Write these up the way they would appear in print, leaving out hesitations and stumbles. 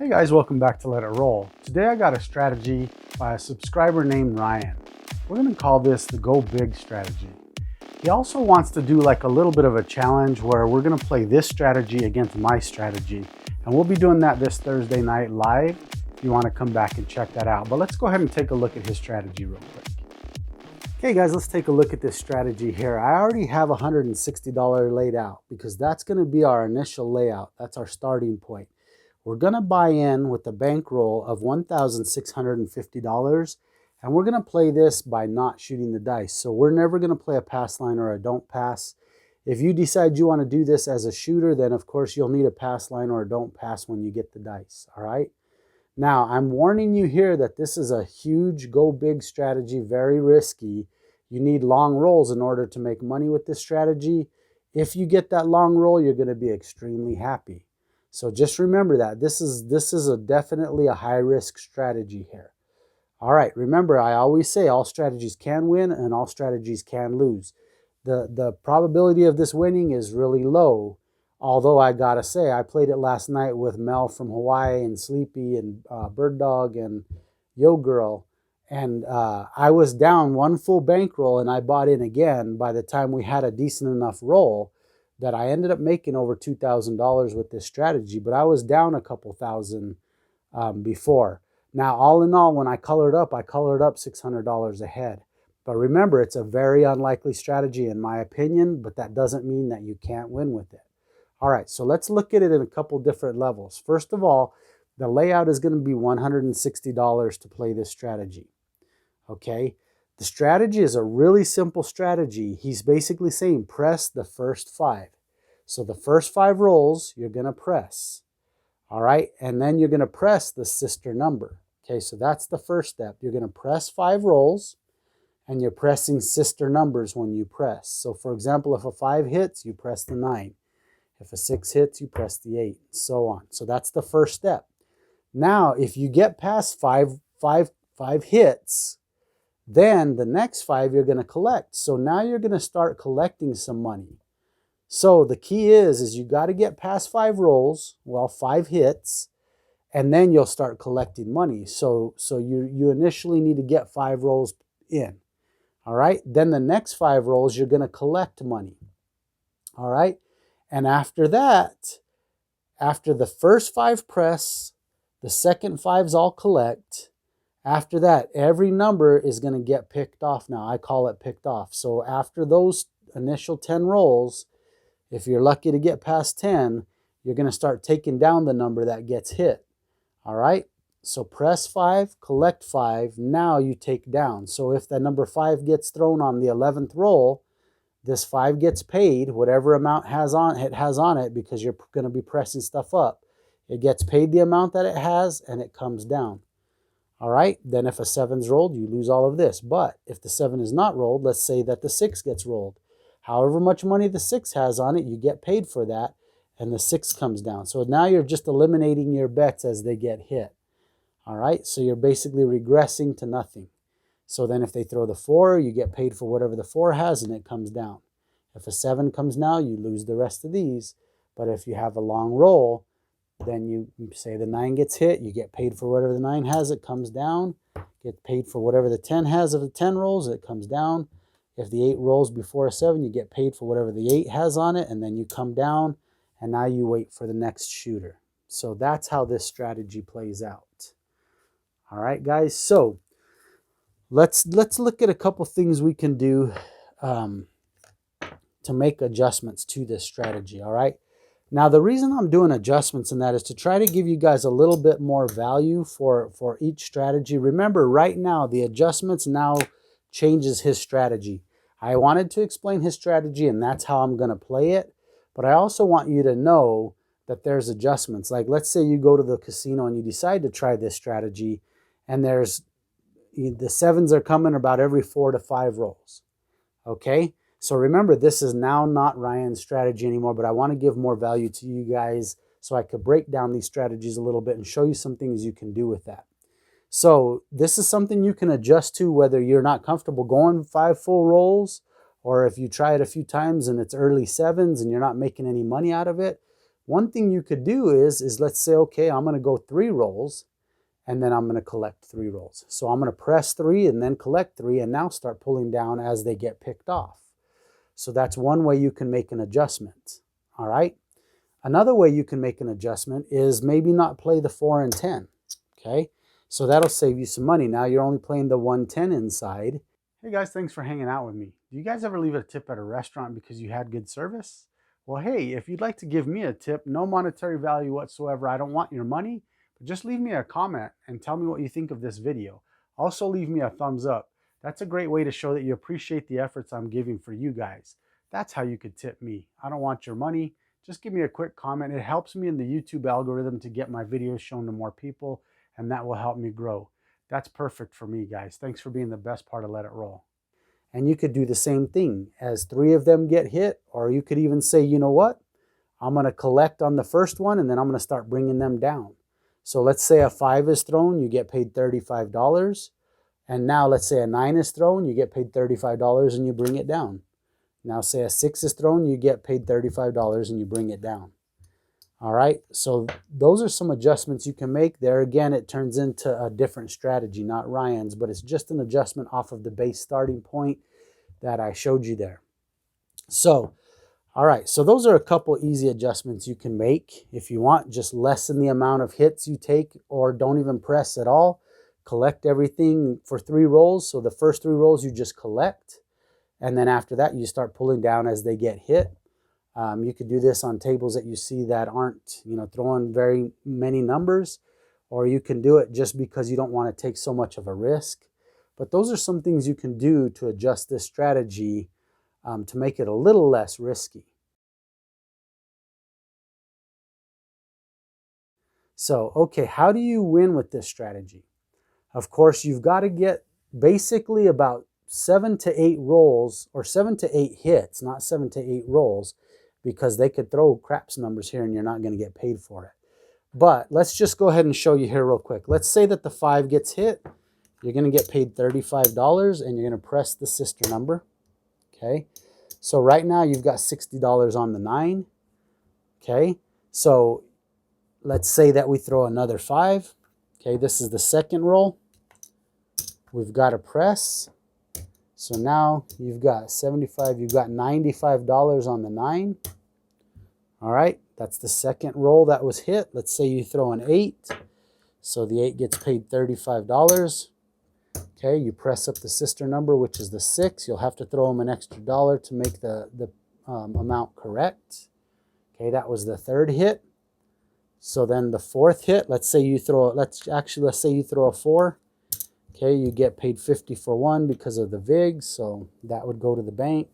Hey guys, welcome back to Let It Roll. Today I got a strategy by a subscriber named Ryan. We're going to call this the Go Big strategy. He also wants to do like a little bit of a challenge where we're going to play this strategy against my strategy. And we'll be doing that this Thursday night live if you want to come back and check that out. But let's go ahead and take a look at his strategy real quick. Okay guys, let's take a look at this strategy here. I already have $160 laid out because that's going to be our initial layout. That's our starting point. We're going to buy in with a bankroll of $1,650, and we're going to play this by not shooting the dice. So we're never going to play a pass line or a don't pass. If you decide you want to do this as a shooter, then of course you'll need a pass line or a don't pass when you get the dice, all right? Now, I'm warning you here that this is a huge go big strategy, very risky. You need long rolls in order to make money with this strategy. If you get that long roll, you're going to be extremely happy. So just remember that this is definitely a high risk strategy here. All right, remember I always say all strategies can win and all strategies can lose. The probability of this winning is really low. Although I gotta say, I played it last night with Mel from Hawaii and Sleepy and Bird Dog and Yo Girl. And I was down one full bankroll and I bought in again by the time we had a decent enough roll that I ended up making over $2,000 with this strategy, but I was down a couple thousand before. Now, all in all, when I colored up $600 ahead. But remember, it's a very unlikely strategy in my opinion, but that doesn't mean that you can't win with it. All right, so let's look at it in a couple different levels. First of all, the layout is going to be $160 to play this strategy. Okay, the strategy is a really simple strategy. He's basically saying press the first five. So the first five rolls, you're going to press. All right, and then you're going to press the sister number. Okay, so that's the first step. You're going to press 5 rolls, and you're pressing sister numbers when you press. So for example, if a 5 hits, you press the 9. If a 6 hits, you press the 8, and so on. So that's the first step. Now, if you get past five hits, then the next 5 you're going to collect. So now you're going to start collecting some money. So the key is you got to get past 5 rolls, 5 hits, and then you'll start collecting money. So you initially need to get 5 rolls in. All right. Then the next 5 rolls, you're going to collect money. All right. And after that, after the first 5 press, the second 5s all collect. After that, every number is going to get picked off now. I call it picked off. So after those initial 10 rolls, if you're lucky to get past 10, you're going to start taking down the number that gets hit. All right? So press 5, collect 5. Now you take down. So if the number 5 gets thrown on the 11th roll, this 5 gets paid, whatever amount it has on it, because you're going to be pressing stuff up. It gets paid the amount that it has, and it comes down. All right, then if a 7's rolled, you lose all of this. But if the 7 is not rolled, let's say that the 6 gets rolled. However much money the 6 has on it, you get paid for that, and the 6 comes down. So now you're just eliminating your bets as they get hit. All right, so you're basically regressing to nothing. So then if they throw the 4, you get paid for whatever the 4 has, and it comes down. If a 7 comes now, you lose the rest of these. But if you have a long roll, then you say the 9 gets hit, you get paid for whatever the 9 has, it comes down. Get paid for whatever the 10 has of the 10 rolls, it comes down. If the 8 rolls before a 7, you get paid for whatever the 8 has on it, and then you come down, and now you wait for the next shooter. So that's how this strategy plays out. All right, guys, so let's look at a couple things we can do to make adjustments to this strategy, all right? Now, the reason I'm doing adjustments in that is to try to give you guys a little bit more value for each strategy. Remember, right now, the adjustments now changes his strategy. I wanted to explain his strategy, and that's how I'm going to play it. But I also want you to know that there's adjustments. Like, let's say you go to the casino and you decide to try this strategy, and the 7s are coming about every 4 to 5 rolls. Okay? So remember, this is now not Ryan's strategy anymore, but I want to give more value to you guys so I could break down these strategies a little bit and show you some things you can do with that. So this is something you can adjust to whether you're not comfortable going 5 full rolls, or if you try it a few times and it's early 7s and you're not making any money out of it. One thing you could do is let's say, okay, I'm going to go 3 rolls and then I'm going to collect 3 rolls. So I'm going to press 3 and then collect 3 and now start pulling down as they get picked off. So that's one way you can make an adjustment. All right. Another way you can make an adjustment is maybe not play the 4 and 10. Okay. So that'll save you some money. Now you're only playing the 110 inside. Hey guys, thanks for hanging out with me. Do you guys ever leave a tip at a restaurant because you had good service? Well, hey, if you'd like to give me a tip, no monetary value whatsoever, I don't want your money, but just leave me a comment and tell me what you think of this video. Also leave me a thumbs up. That's a great way to show that you appreciate the efforts I'm giving for you guys. That's how you could tip me. I don't want your money. Just give me a quick comment. It helps me in the YouTube algorithm to get my videos shown to more people, and that will help me grow. That's perfect for me, guys. Thanks for being the best part of Let It Roll. And you could do the same thing as 3 of them get hit, or you could even say, you know what? I'm going to collect on the first one, and then I'm going to start bringing them down. So let's say a 5 is thrown, you get paid $35. And now let's say a 9 is thrown, you get paid $35 and you bring it down. Now say a 6 is thrown, you get paid $35 and you bring it down. All right, so those are some adjustments you can make. There again, it turns into a different strategy, not Ryan's, but it's just an adjustment off of the base starting point that I showed you there. So, all right, so those are a couple easy adjustments you can make. If you want, just lessen the amount of hits you take or don't even press at all. Collect everything for 3 rolls. So the first 3 rolls you just collect. And then after that, you start pulling down as they get hit. You could do this on tables that you see that aren't, throwing very many numbers, or you can do it just because you don't want to take so much of a risk. But those are some things you can do to adjust this strategy to make it a little less risky. So, okay, how do you win with this strategy? Of course, you've got to get basically about 7 to 8 rolls, or 7 to 8 hits, not 7 to 8 rolls, because they could throw craps numbers here and you're not going to get paid for it. But let's just go ahead and show you here real quick. Let's say that the 5 gets hit. You're going to get paid $35 and you're going to press the sister number. Okay. So right now you've got $60 on the 9. Okay. So let's say that we throw another 5. Okay. This is the second roll. We've got to press. So now you've got 75, you've got $95 on the 9. All right, that's the second roll that was hit. Let's say you throw an 8. So the 8 gets paid $35. Okay, you press up the sister number, which is the 6. You'll have to throw them an extra dollar to make the amount correct. Okay, that was the third hit. So then the fourth hit, let's say you throw a 4. Okay, you get paid 50 for 1 because of the VIG, so that would go to the bank.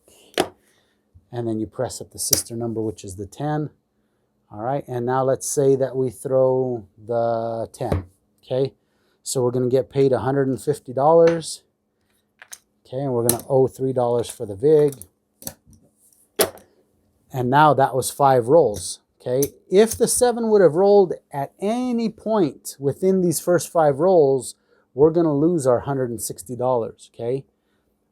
And then you press up the sister number, which is the 10. All right, and now let's say that we throw the 10. Okay, so we're going to get paid $150. Okay, and we're going to owe $3 for the VIG. And now that was 5 rolls. Okay, if the 7 would have rolled at any point within these first 5 rolls, we're going to lose our $160, okay?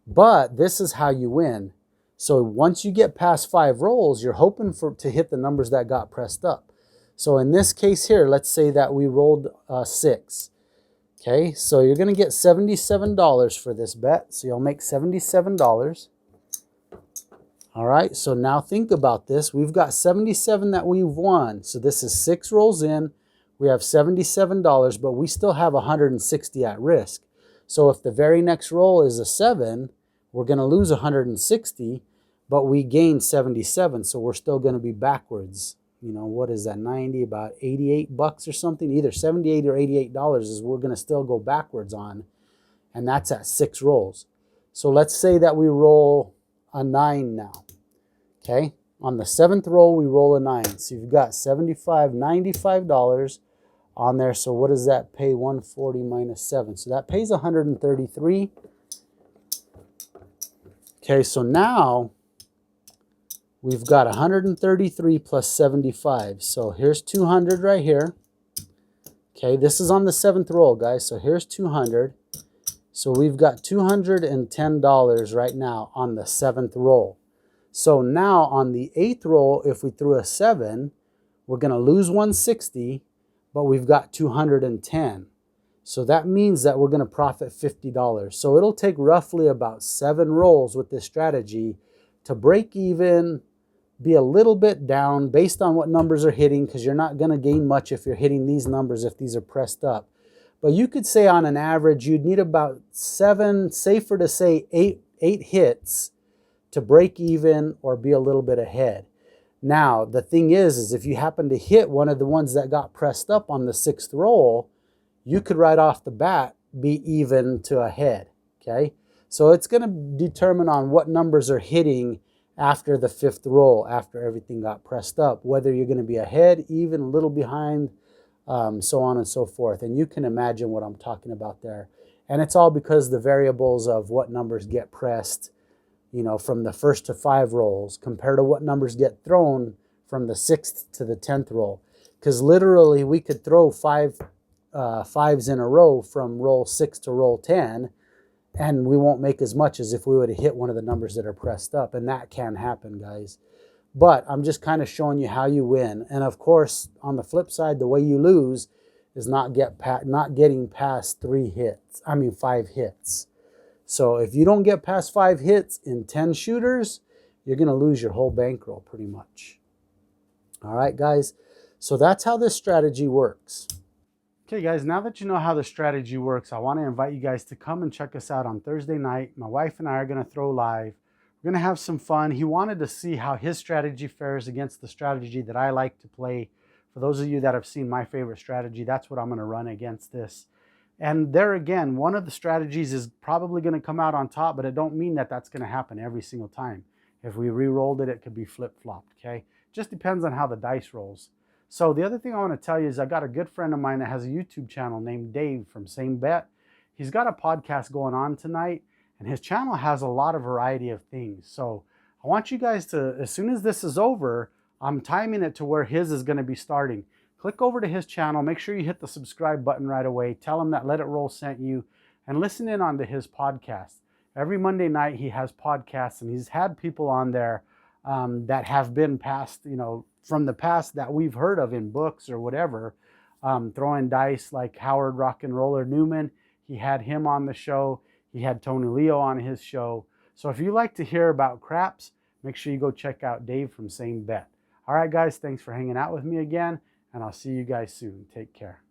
But this is how you win. So once you get past 5 rolls, you're hoping to hit the numbers that got pressed up. So in this case here, let's say that we rolled 6. Okay, so you're going to get $77 for this bet. So you'll make $77. All right, so now think about this. We've got 77 that we've won. So this is 6 rolls in. We have $77, but we still have $160 at risk. So if the very next roll is a 7, we're going to lose $160, but we gain 77. So we're still going to be backwards. What is that? 90, about 88 bucks or something. Either 78 or $88 is we're going to still go backwards on. And that's at 6 rolls. So let's say that we roll a 9 now. Okay. On the 7th roll, we roll a 9. So you've got $95 on there. So what does that pay? 140 minus 7. So that pays 133. Okay, so now we've got 133 plus 75. So here's 200 right here. Okay, this is on the 7th roll, guys. So here's 200. So we've got $210 right now on the 7th roll. So now on the 8th roll, if we threw a 7, We're going to lose 160, but we've got 210. So that means that we're going to profit $50. So it'll take roughly about 7 rolls with this strategy to break even, be a little bit down based on what numbers are hitting, because you're not going to gain much if you're hitting these numbers if these are pressed up. But you could say on an average, you'd need about 7, safer to say 8 hits to break even or be a little bit ahead. Now, the thing is if you happen to hit one of the ones that got pressed up on the 6th roll, you could right off the bat be even to ahead, okay? So it's going to determine on what numbers are hitting after the 5th roll, after everything got pressed up, whether you're going to be ahead, even, a little behind, so on and so forth. And you can imagine what I'm talking about there. And it's all because the variables of what numbers get pressed, you know, from the 1st to 5 rolls compared to what numbers get thrown from the 6th to the 10th roll. Because literally we could throw 5 5s in a row from roll 6 to roll 10, and we won't make as much as if we would have hit one of the numbers that are pressed up. And that can happen, guys. But I'm just kind of showing you how you win. And of course, on the flip side, the way you lose is not getting past 5 hits. So if you don't get past 5 hits in 10 shooters, you're going to lose your whole bankroll pretty much. All right, guys. So that's how this strategy works. Okay, guys, now that you know how the strategy works, I want to invite you guys to come and check us out on Thursday night. My wife and I are going to throw live. We're going to have some fun. He wanted to see how his strategy fares against the strategy that I like to play. For those of you that have seen my favorite strategy, that's what I'm going to run against this. And there again, one of the strategies is probably going to come out on top, but it don't mean that that's going to happen every single time. If we re-rolled it, it could be flip-flopped, okay? Just depends on how the dice rolls. So the other thing I want to tell you is I got a good friend of mine that has a YouTube channel named Dave from Same Bet. He's got a podcast going on tonight, and his channel has a lot of variety of things. So I want you guys to, as soon as this is over, I'm timing it to where his is going to be starting. Click over to his channel. Make sure you hit the subscribe button right away. Tell him that Let It Roll sent you, and listen in on to his podcast. Every Monday night he has podcasts, and he's had people on there that have been past, you know, from the past that we've heard of in books or whatever, throwing dice, like Howard Rock and Roller Newman. He had him on the show. He had Tony Leo on his show. So if you like to hear about craps, make sure you go check out Dave from Same Bet. All right, guys, thanks for hanging out with me again, and I'll see you guys soon. Take care.